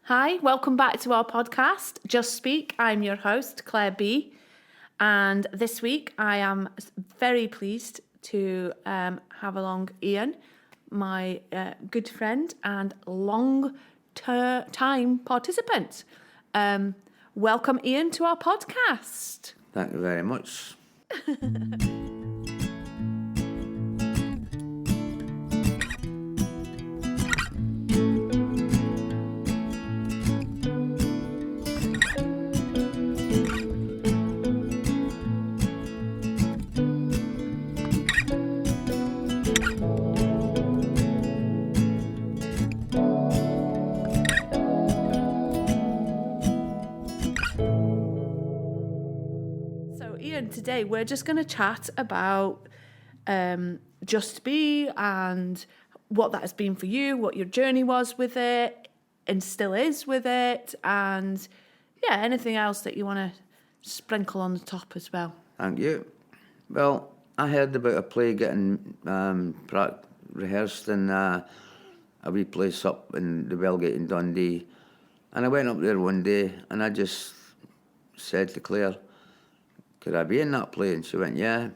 Hi, welcome back to our podcast, Just Speak. I'm your host, Claire B. And this week I am very pleased to have along Ian, my good friend and long-time participant. Welcome, Ian, to our podcast. Thank you very much. Today we're just going to chat about Just Be and what that has been for you, what your journey was with it and still is with it, and anything else that you want to sprinkle on the top as well. Thank you. Well, I heard about a play getting rehearsed in a wee place up in the Wellgate in Dundee, and I went up there one day and I just said to Claire, could I be in that play? And she went, yeah.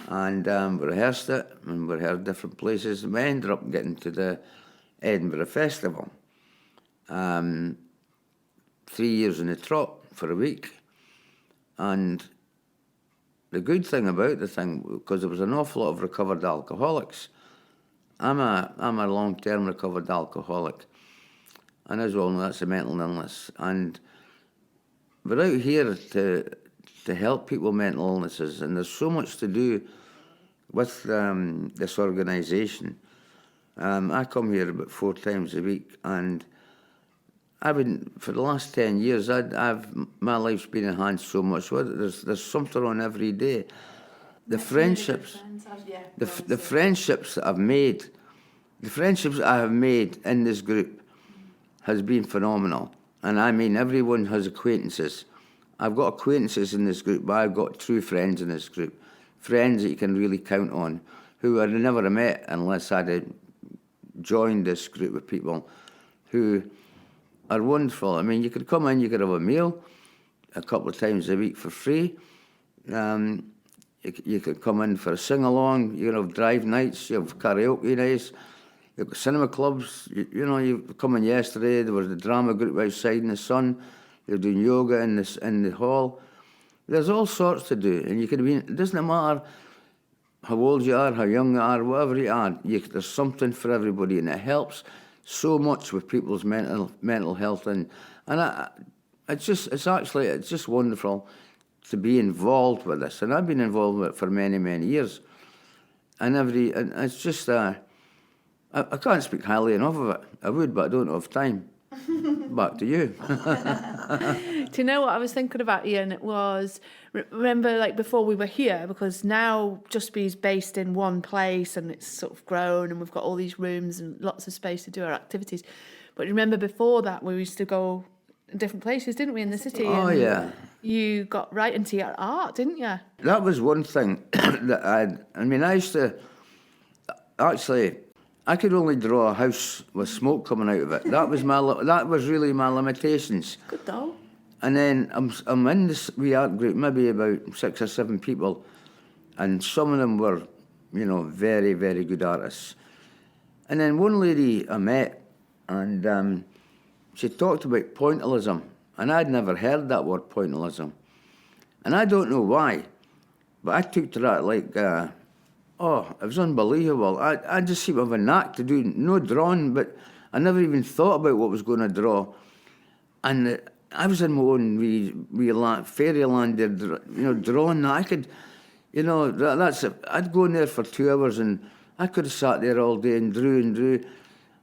And we rehearsed it, and we rehearsed different places, and we ended up getting to the Edinburgh Festival. 3 years in the trot for a week. And the good thing about the thing, because there was an awful lot of recovered alcoholics. I'm a long-term recovered alcoholic. And as well know, that's a mental illness. And we're out here to help people with mental illnesses, and there's so much to do with this organisation. I come here about 4 times a week, and I've been, for the last 10 years, my life's been enhanced so much. There's something on every day. The friendships, the friendships that I have made in this group has been phenomenal. And I mean, everyone has acquaintances. I've got acquaintances in this group, but I've got true friends in this group. Friends that you can really count on, who I'd never have met unless I'd joined this group of people who are wonderful. I mean, you could come in, you could have a meal a couple of times a week for free. You could come in for a sing-along, you have drive nights, you have karaoke nights, you've got cinema clubs. You come in yesterday, there was the drama group outside in the sun. You're doing yoga in the hall. There's all sorts to do, and you can be. It doesn't matter how old you are, how young you are, whatever you are. There's something for everybody, and it helps so much with people's mental health. And it's just wonderful to be involved with this. And I've been involved with it for many, many years. And it's just I can't speak highly enough of it. I would, but I don't have time. Back to you. Do you know what I was thinking about, Ian? It was, remember, like before we were here, because now Just Be's based in one place and it's sort of grown and we've got all these rooms and lots of space to do our activities. But remember before that we used to go different places, didn't we, in the city? Oh, yeah. You got right into your art, didn't you? That was one thing that I used to, actually, I could only draw a house with smoke coming out of it. That was really my limitations. Good though. And then I'm in this wee art group, maybe about 6 or 7 people, and some of them were, very, very good artists. And then one lady I met, and she talked about pointillism, and I'd never heard that word, pointillism. And I don't know why, but I took to that like... it was unbelievable. I just seem to have a knack to do no drawing, but I never even thought about what I was going to draw. And I was in my own wee fairyland there, drawing that. I could, I'd go in there for 2 hours and I could have sat there all day and drew.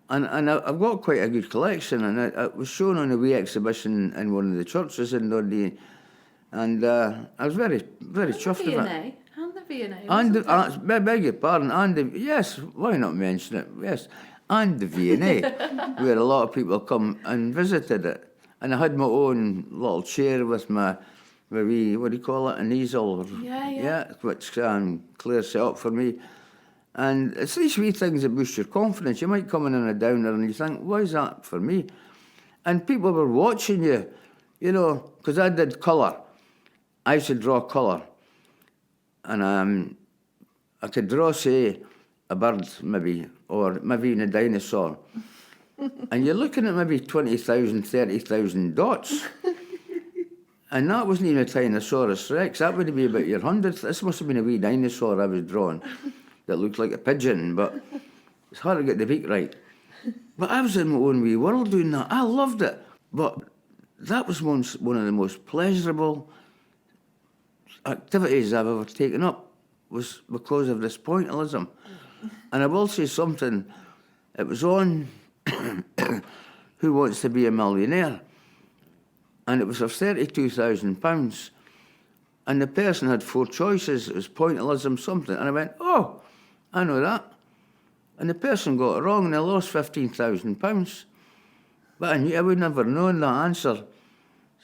And I've got quite a good collection, and it was shown on a wee exhibition in one of the churches in Dundee. And I was very, very chuffed with it. And beg your pardon, yes, why not mention it? Yes, and the V&A, where a lot of people come and visited it. And I had my own little chair with my wee, what do you call it, an easel? Yeah, which Claire set up for me. And it's these wee things that boost your confidence. You might come in on a downer and you think, why is that for me? And people were watching you, you know, because I did colour. I used to draw colour. And I could draw, say, a bird maybe, or maybe even a dinosaur. And you're looking at maybe 20,000, 30,000 dots. And that wasn't even a Tyrannosaurus Rex. That would be about your 100th. This must have been a wee dinosaur I was drawing that looked like a pigeon, but it's hard to get the beak right. But I was in my own wee world doing that. I loved it. But that was one of the most pleasurable activities I've ever taken up, was because of this pointillism. And I will say something. It was on Who Wants to Be a Millionaire? And it was for £32,000. And the person had 4 choices. It was pointillism, something. And I went, oh, I know that. And the person got it wrong and they lost £15,000. But I knew I would never known that answer.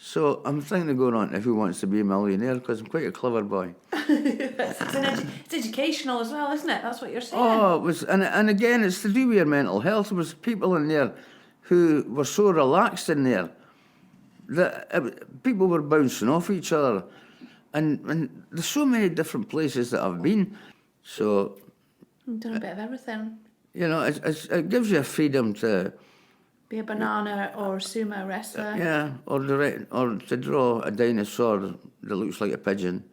So I'm thinking of going on to Who Wants to Be a Millionaire, because I'm quite a clever boy. It's educational as well, isn't it? That's what you're saying. Oh, it was, and again, it's to do with your mental health. There was people in there who were so relaxed in there that people were bouncing off each other. And there's so many different places that I've been. So... You've done a bit of everything. You know, it gives you a freedom to... Be a banana or a sumo wrestler. Yeah, or to draw a dinosaur that looks like a pigeon.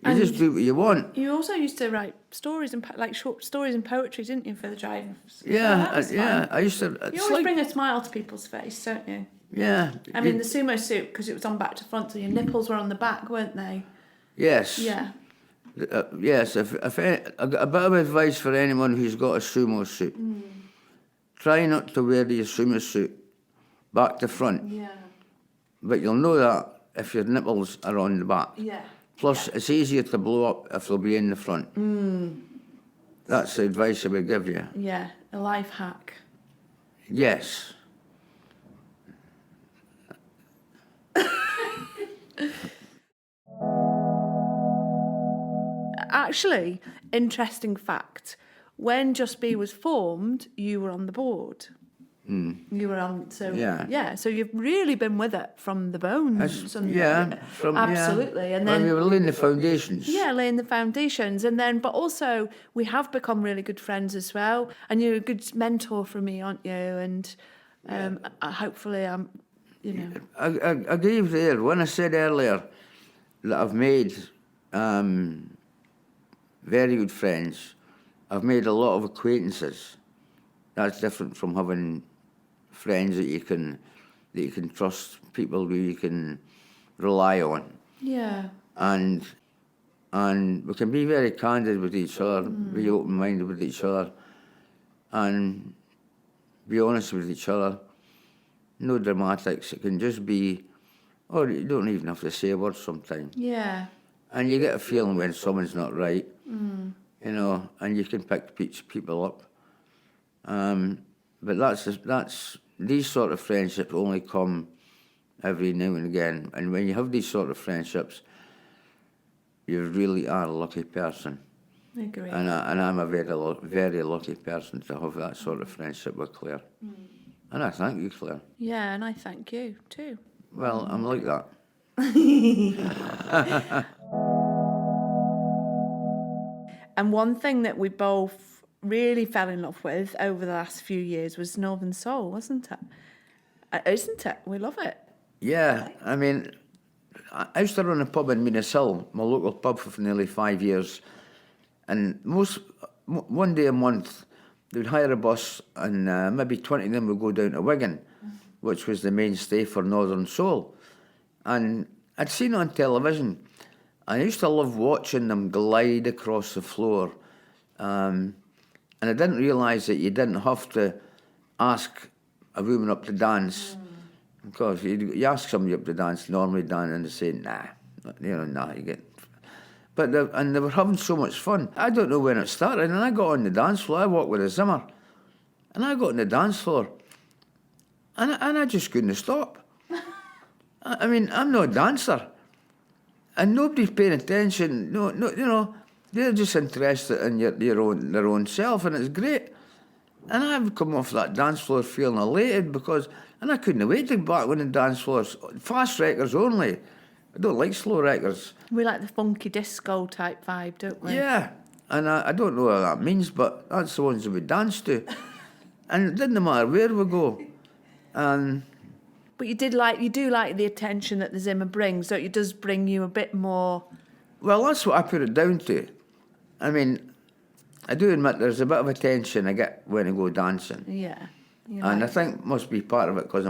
You And just do what you want. You also used to write stories and like short stories and poetry, didn't you, for the drivers? Yeah, I used to... You always bring a smile to people's face, don't you? Yeah. I mean, the sumo suit, because it was on back to front, so your nipples were on the back, weren't they? Yes. Yeah. Yes, a bit of advice for anyone who's got a sumo suit. Try not to wear your sumo suit back to front. Yeah. But you'll know that if your nipples are on the back. Yeah. Plus, it's easier to blow up if they'll be in the front. That's the advice I would give you. Yeah, a life hack. Yes. Actually, interesting fact. When Just Be was formed, you were on the board. You were on, so Yeah. So you've really been with it from the bones. Absolutely. And then we were laying the foundations. Yeah, laying the foundations, and then, but also we have become really good friends as well. And you're a good mentor for me, aren't you? And hopefully, you know. I agree with you. When I said earlier that I've made very good friends, I've made a lot of acquaintances. That's different from having friends that you can trust, people who you can rely on. Yeah. And we can be very candid with each other, be open-minded with each other, and be honest with each other. No dramatics. It can just be, or you don't even have to say a word sometimes. Yeah. And you get a feeling when someone's not right, you know, and you can pick people up. But that's these sort of friendships only come every now and again. And when you have these sort of friendships, you really are a lucky person. I agree. And I'm a very lucky person to have that sort of friendship with Claire. And I thank you, Claire. Yeah, and I thank you too. Well, I'm like that. And one thing that we both really fell in love with over the last few years was Northern Soul, wasn't it? Isn't it? We love it. Yeah, I mean, I used to run a pub in Minas-Hill, my local pub, for nearly 5 years. And one day a month, they would hire a bus and maybe 20 of them would go down to Wigan, which was the mainstay for Northern Soul. And I'd seen it on television. I used to love watching them glide across the floor. And I didn't realise that you didn't have to ask a woman up to dance. Because you ask somebody up to dance, normally Dan, and they say, nah, you get... But they were having so much fun. I don't know when it started, and I got on the dance floor. I walked with a Zimmer. And I got on the dance floor. And I just couldn't stop. I mean, I'm not a dancer. And nobody's paying attention. No, you know, they're just interested in their own self, and it's great. And I would come off that dance floor feeling elated and I couldn't wait to be back on the dance floors. Fast records only. I don't like slow records. We like the funky disco type vibe, don't we? Yeah, and I don't know what that means, but that's the ones that we dance to. And it didn't matter where we go. And But you do like the attention that the Zimmer brings, don't you? It does bring you a bit more. well, that's what I put it down to. I mean, I do admit there's a bit of attention I get when I go dancing. Yeah. And I think must be part of it because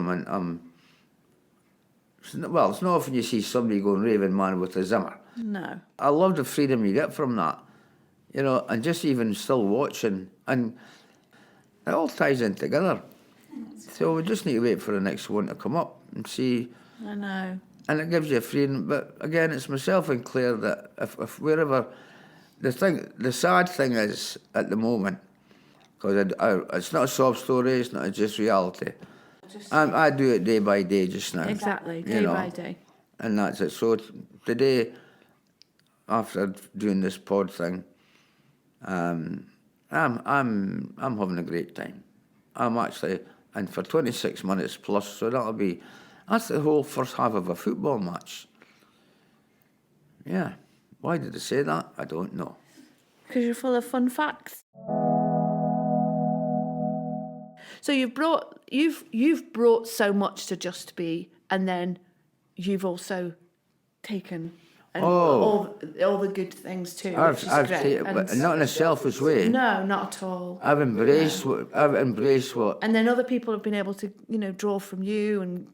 it's not often you see somebody going raving mad with a Zimmer. No. I love the freedom you get from that, and just even still watching, and it all ties in together. So we just need to wait for the next one to come up and see. I know. And it gives you a freedom, but again, it's myself and Claire that if wherever, the sad thing is at the moment, because it's not a sob story, it's not just reality. I do it day by day just now. Exactly, day by day. And that's it. So today, after doing this pod thing, I'm having a great time. I'm actually, and for 26 minutes plus, so that's the whole first half of a football match. Yeah. Why did I say that? I don't know. Because you're full of fun facts. So you've brought so much to Just Be, and then you've also taken all the good things too. I've taken, but not in a selfish way. No, not at all. I've embraced what. And then other people have been able to, draw from you and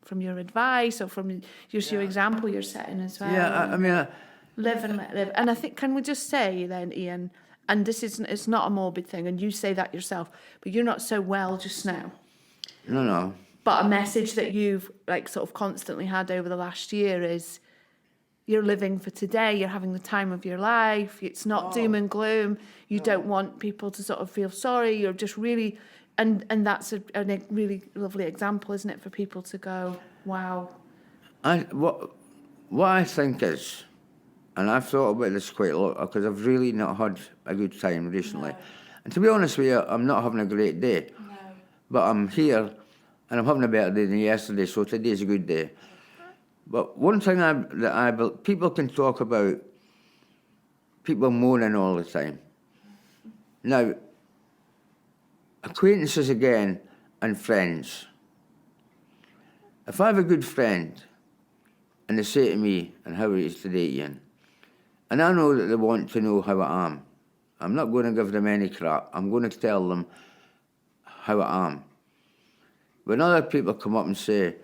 from your advice or from just your example you're setting as well. Yeah, I mean. Live and let live. And I think, can we just say then, Ian, and it's not a morbid thing, and you say that yourself, but you're not so well just now. No. But a message that you've sort of constantly had over the last year is you're living for today, you're having the time of your life, it's not doom and gloom, you don't want people to sort of feel sorry, you're just really, and that's a really lovely example, isn't it, for people to go, wow. What I think is, and I've thought about this quite a lot because I've really not had a good time recently. No. And to be honest with you, I'm not having a great day. No. But I'm here and I'm having a better day than yesterday, so today's a good day. But one thing people can talk about, people moaning all the time. Now, acquaintances again and friends. If I have a good friend and they say to me, and how it is today, Ian, and I know that they want to know how I am. I'm not going to give them any crap. I'm going to tell them how I am. When other people come up and say,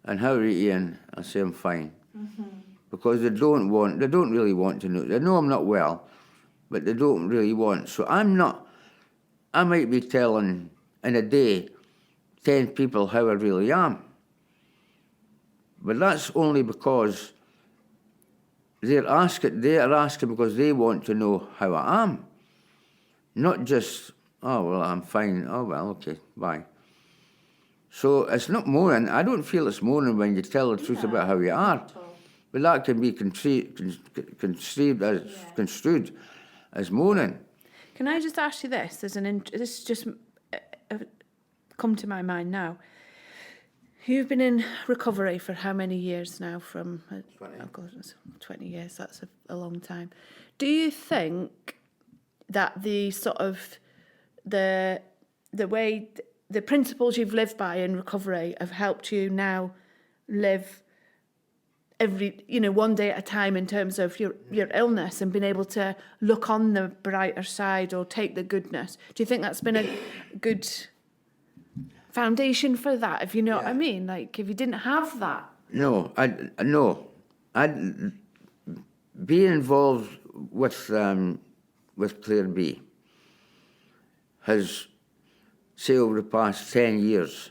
and how are you, Ian? I say, I'm fine. Mm-hmm. Because they don't really want to know. They know I'm not well, but they don't really want. So I might be telling in a day 10 people how I really am. But that's only because they are asking because they want to know how I am. Not just, oh, well, I'm fine. Oh, well, okay, bye. So it's not moaning. I don't feel it's moaning when you tell the truth about how you are. But that can be construed as moaning. Can I just ask you this? This just come to my mind now. You've been in recovery for how many years now? 20. Oh God, 20 years, that's a long time. Do you think that the sort of, the way, the principles you've lived by in recovery have helped you now live one day at a time in terms of your illness and being able to look on the brighter side or take the goodness? Do you think that's been a good foundation for that, if you know what I mean? Like, if you didn't have that. No. I'd be involved with Claire B has, say, over the past 10 years.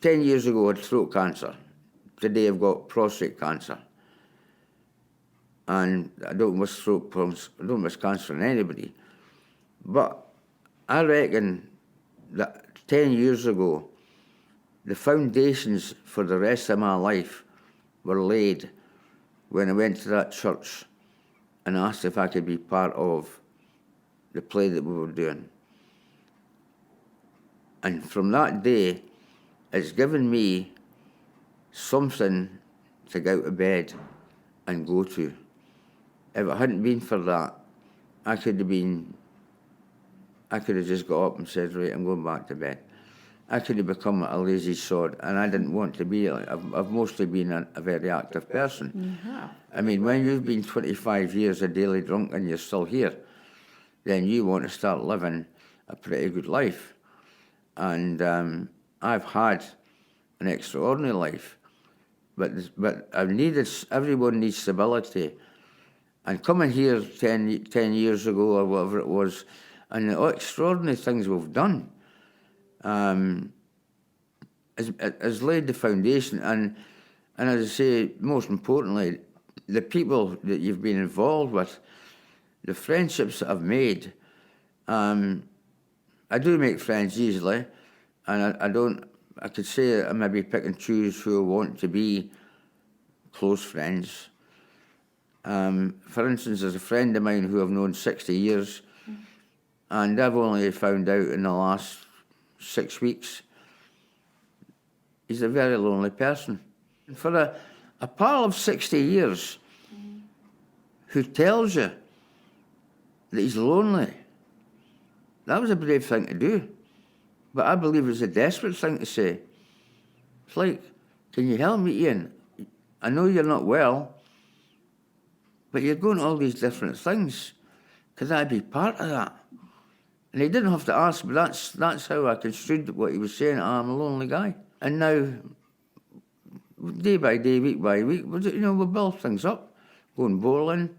10 years ago, I had throat cancer. Today, I've got prostate cancer. And I don't wish cancer on anybody. But I reckon that 10 years ago, the foundations for the rest of my life were laid when I went to that church and asked if I could be part of the play that we were doing. And from that day, it's given me something to get out of bed and go to. If it hadn't been for that, I could have just got up and said, right, I'm going back to bed. I could have become a lazy sod, and I didn't want to be. I've mostly been a very active person. Yeah. I mean, when you've been 25 years a daily drunk and you're still here, then you want to start living a pretty good life. And I've had an extraordinary life, but everyone needs stability. And coming here 10 years ago or whatever it was, and the extraordinary things we've done, has laid the foundation. And as I say, most importantly, the people that you've been involved with, the friendships that I've made. I do make friends easily, and I could say I maybe pick and choose who I want to be close friends. For instance, there's a friend of mine who I've known 60 years, and I've only found out in the last 6 weeks he's a very lonely person. For a pal of 60 years who tells you that he's lonely, that was a brave thing to do. But I believe it's a desperate thing to say. It's like, can you help me, Ian? I know you're not well, but you're going to all these different things. Could I be part of that? And he didn't have to ask, but that's how I construed what he was saying. I'm a lonely guy. And now, day by day, week by week, we build things up. Going bowling.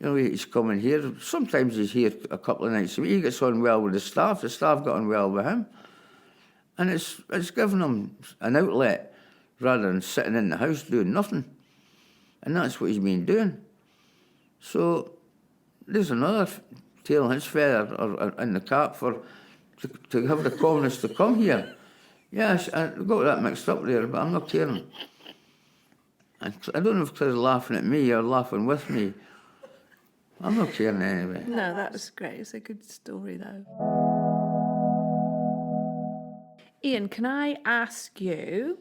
He's coming here. Sometimes he's here a couple of nights a week. He gets on well with the staff. The staff got on well with him. And it's given him an outlet rather than sitting in the house doing nothing. And that's what he's been doing. So there's another tail in his feather or in the cap to have the calmness to come here. Yes, I got that mixed up there, but I'm not caring. And I don't know if Claire's laughing at me or laughing with me. I'm not caring anyway. No, that was great. It's a good story, though. Ian, can I ask you,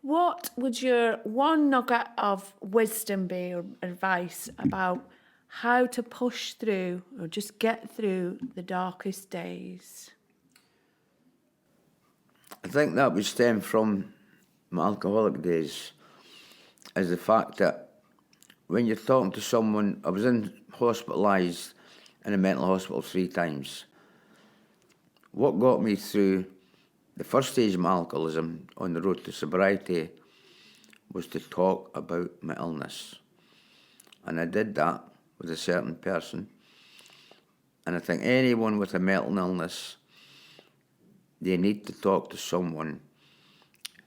what would your one nugget of wisdom be or advice about how to push through or just get through the darkest days? I think that would stem from my alcoholic days, is the fact that when you're talking to someone, I was hospitalised in a mental hospital 3 times. What got me through the first stage of my alcoholism on the road to sobriety was to talk about my illness. And I did that with a certain person. And I think anyone with a mental illness, they need to talk to someone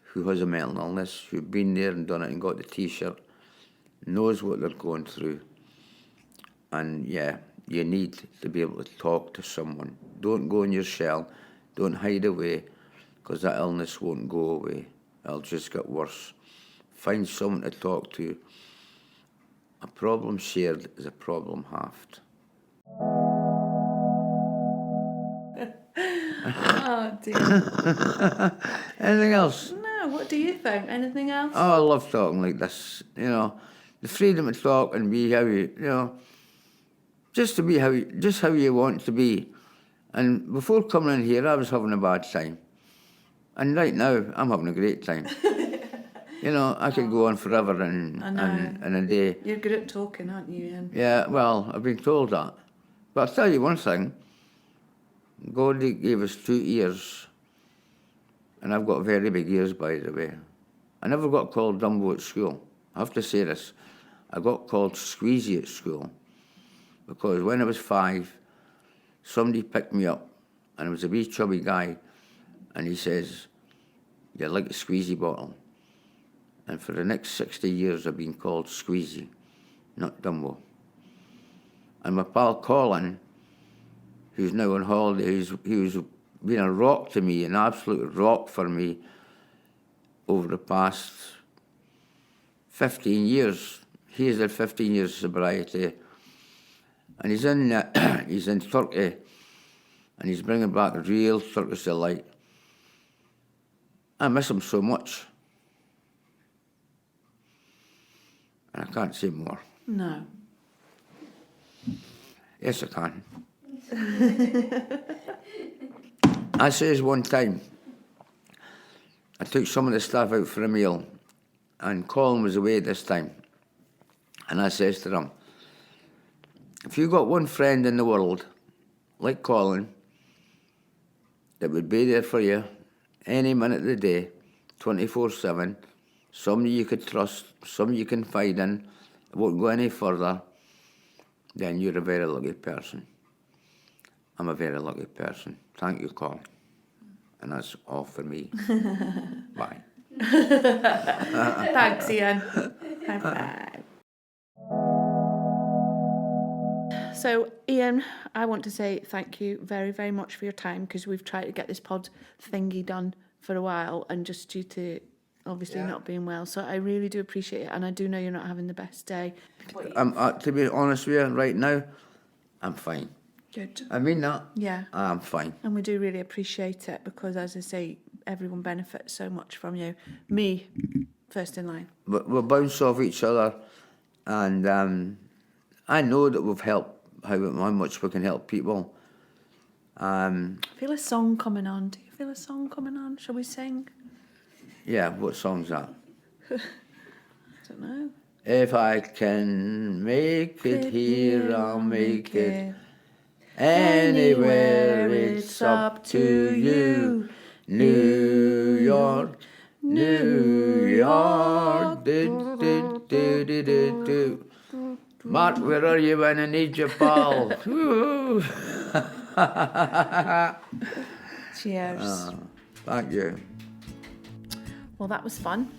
who has a mental illness, who's been there and done it and got the T-shirt, knows what they're going through. And yeah, you need to be able to talk to someone. Don't go in your shell, don't hide away, because that illness won't go away. It'll just get worse. Find someone to talk to. A problem shared is a problem halved. Oh, dear. Anything else? No, what do you think? Anything else? Oh, I love talking like this. The freedom to talk and be how just to be how you want to be. And before coming in here, I was having a bad time. And right now, I'm having a great time. I could go on forever in a day. You're good at talking, aren't you, Ian? Yeah, well, I've been told that. But I'll tell you one thing. God gave us 2 ears. And I've got very big ears, by the way. I never got called Dumbo at school. I have to say this. I got called Squeezy at school. Because when I was 5, somebody picked me up. And it was a wee chubby guy. And he says, "You're like a squeezy bottle." And for the next 60 years, I've been called Squeezy, not Dumbo. And my pal Colin, who's now on holiday, who's been a rock to me, an absolute rock for me over the past 15 years. He has had 15 years of sobriety. And he's in Turkey. and he's bringing back a real Circus Delight. I miss him so much. And I can't say more. No. Yes, I can. I says one time, I took some of the staff out for a meal, and Colin was away this time. And I says to them, if you got one friend in the world, like Colin, that would be there for you any minute of the day, 24/7, somebody you could trust, somebody you can confide in, won't go any further, then you're a very lucky person. I'm a very lucky person. Thank you, Colin. And that's all for me. Bye. Thanks, Ian. High five. So, Ian, I want to say thank you very, very much for your time, because we've tried to get this pod thingy done for a while, and just due to obviously not being well. So I really do appreciate it, and I do know you're not having the best day. To be honest with you, right now, I'm fine. Good. I mean that. Yeah. I'm fine. And we do really appreciate it, because, as I say, everyone benefits so much from you. Me, first in line. We'll bounce off each other, and I know that we've helped, how much we can help people. I feel a song coming on. Do you feel a song coming on? Shall we sing? Yeah, what song's that? I don't know. If I can make it here, I'll make it. Anywhere it's up to you. New York, New York. Do, do, do, do, do, do. Mark, where are you when I need you, pal? Cheers. Thank you. Well, that was fun.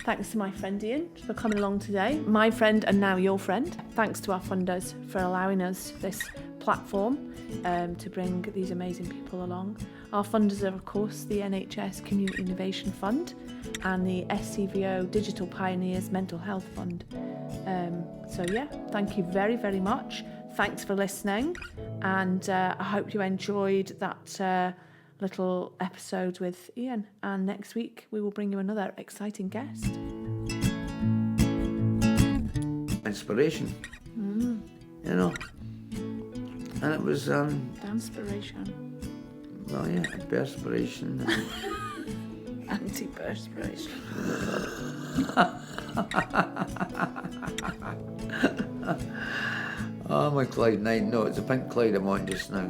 Thanks to my friend Ian for coming along today. My friend and now your friend. Thanks to our funders for allowing us this platform to bring these amazing people along. Our funders are, of course, the NHS Community Innovation Fund and the SCVO Digital Pioneers Mental Health Fund. So yeah, thank you very, very much. Thanks for listening, and I hope you enjoyed that little episode with Ian, and next week we will bring you another exciting guest. Inspiration. You know. And it was Danspiration. well, yeah, perspiration. Anti-perspiration. Oh, my Clyde 9. No, it's a pink Clyde I'm on just now.